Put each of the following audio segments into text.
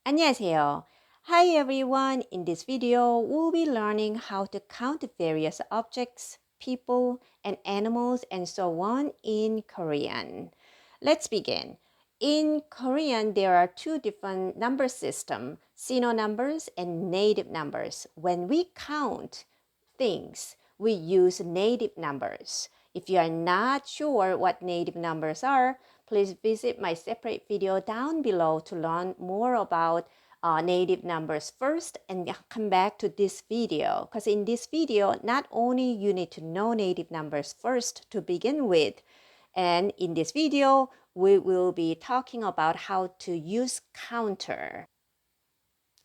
안녕하세요. Hi everyone. In this video, we'll be learning how to count various objects, people, and animals and so on in Korean. Let's begin. In Korean, there are two different number systems, sino numbers and native numbers. When we count things, we use native numbers. If you are not sure what native numbers are, please visit my separate video down below to learn more about native numbers first and come back to this video. Because in this video, not only you need to know native numbers first to begin with, and in this video, we will be talking about how to use counter.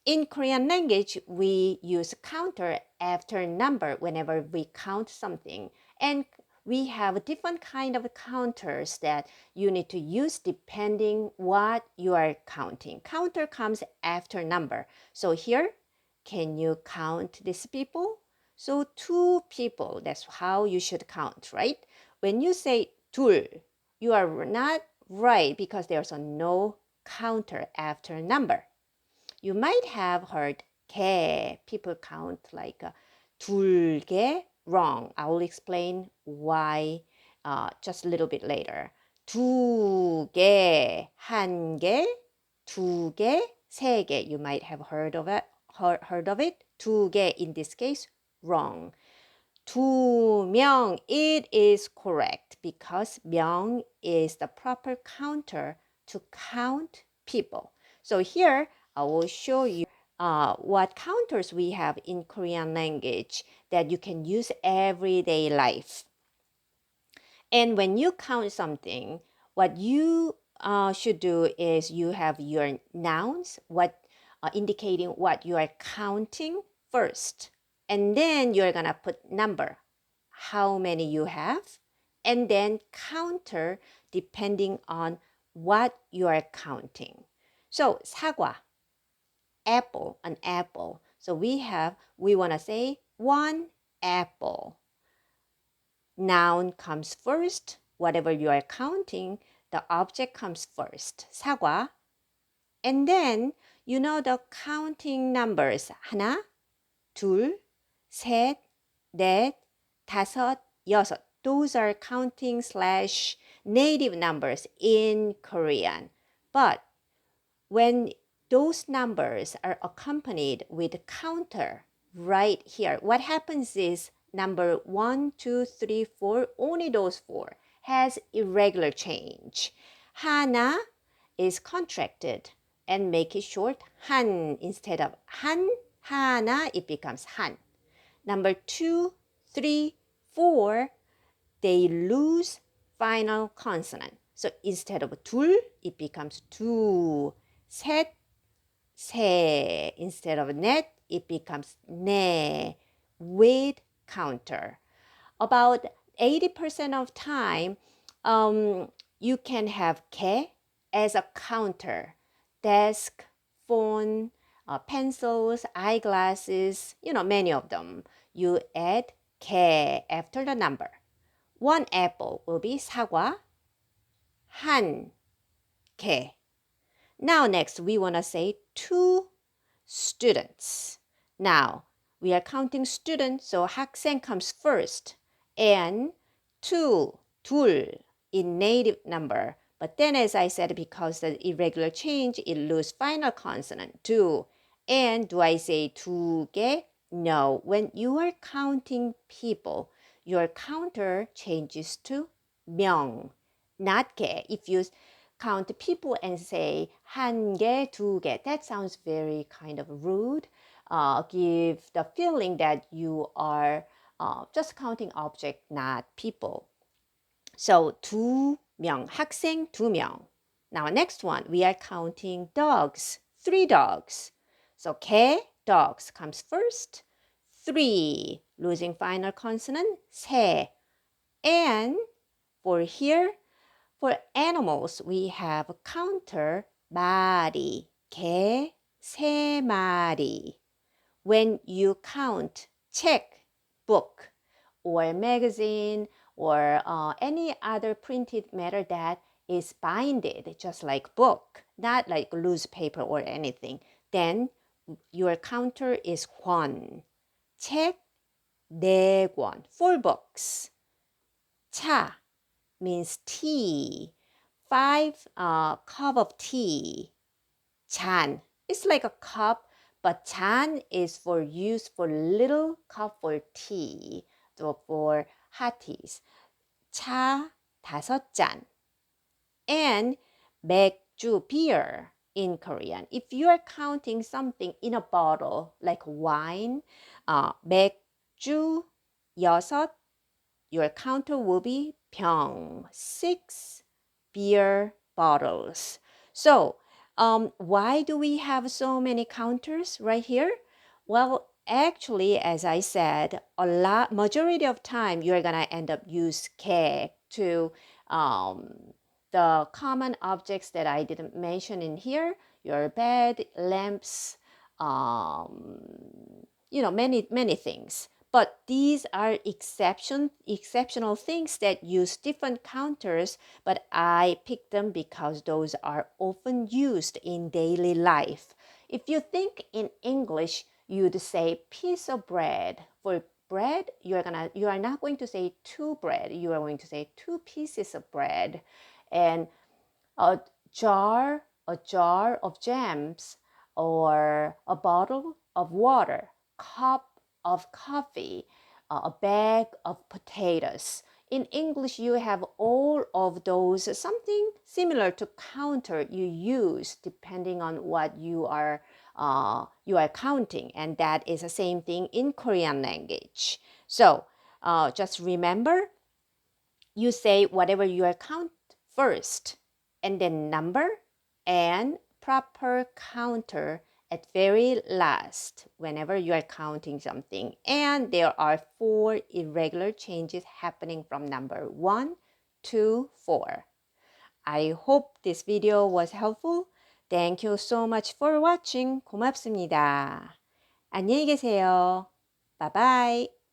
In Korean language, we use counter after number whenever we count something. And we have different kind of counters that you need to use depending what you are counting. Counter comes after number. So here, can you count these people? So two people, that's how you should count, right? When you say 둘, you are not right because there's a no counter after number. You might have heard 개. People count like 둘 개. Wrong. I will explain why just a little bit later. 두 개, 한 개, 두 개, 세 개. You might have heard of it. 두 개 in this case, wrong. 두 명, it is correct because 명 is the proper counter to count people. So here I will show you what counters we have in Korean language that you can use everyday life. And when you count something, what you should do is you have your nouns, indicating what you are counting first. And then you're going to put number, how many you have, and then counter depending on what you are counting. So 사과, apple, an apple. So we want to say one apple. Noun comes first. Whatever you are counting, the object comes first. 사과. And then you know the counting numbers. 하나, 둘, 셋, 넷, 다섯, 여섯. Those are counting / native numbers in Korean. But when those numbers are accompanied with counter right here, what happens is number 1, 2, 3, 4, only those four has irregular change. 하나 is contracted and make it short 한 instead of 한, 하나, it becomes 한. Number 2, 3, 4, they lose final consonant. So instead of 둘, it becomes 두. 셋, 세. Instead of 넷, it becomes 네 with counter. About 80% of time, you can have 개 as a counter. Desk, phone, pencils, eyeglasses, many of them. You add 개 after the number. One apple will be 사과, 한 개. Now next, we want to say two students. Now, we are counting students, so 학생 comes first. And two, 둘, in native number. But then, as I said, because the irregular change, it loses final consonant, two. And do I say 두 개? No. When you are counting people, your counter changes to 명, not 개. If you count people and say 한 개, 두 개, that sounds very kind of rude. Give the feeling that you are just counting object, not people. So 두 명, 학생 두 명. Now next one, we are counting dogs, 3 dogs. So 개, dogs comes first. 3, losing final consonant, 세. And for here, for animals, we have counter 마리, 개, 세 마리. When you count 책, book, or magazine, or any other printed matter that is binded, just like book, not like loose paper or anything, then your counter is 권. 책 4권, 4 books. 차 means tea, 5 cup of tea. 잔, it's like a cup, but 잔 is for use for little cup for tea, so for hot teas. 차 5잔. And 맥주, beer in Korean. If you are counting something in a bottle, like wine, 맥주 6, your counter will be 병, 6 beer bottles. So, why do we have so many counters right here? Well, actually, as I said, majority of time you're gonna end up use 개 to the common objects that I didn't mention in here, your bed, lamps, many things. But these are exceptional things that use different counters, but I picked them because those are often used in daily life. If you think in English, you'd say piece of bread. For bread, you are not going to say two bread, you are going to say 2 pieces of bread. And a jar of jams, or a bottle of water, cup of coffee, a bag of potatoes. In English, you have all of those, something similar to counter you use depending on what you are counting, and that is the same thing in Korean language. So just remember, you say whatever you are count first, and then number and proper counter at very last whenever you are counting something. And there are 4 irregular changes happening from number 1 to 4. I hope this video was helpful. Thank you so much for watching. 고맙습니다. 안녕히 계세요. Bye bye.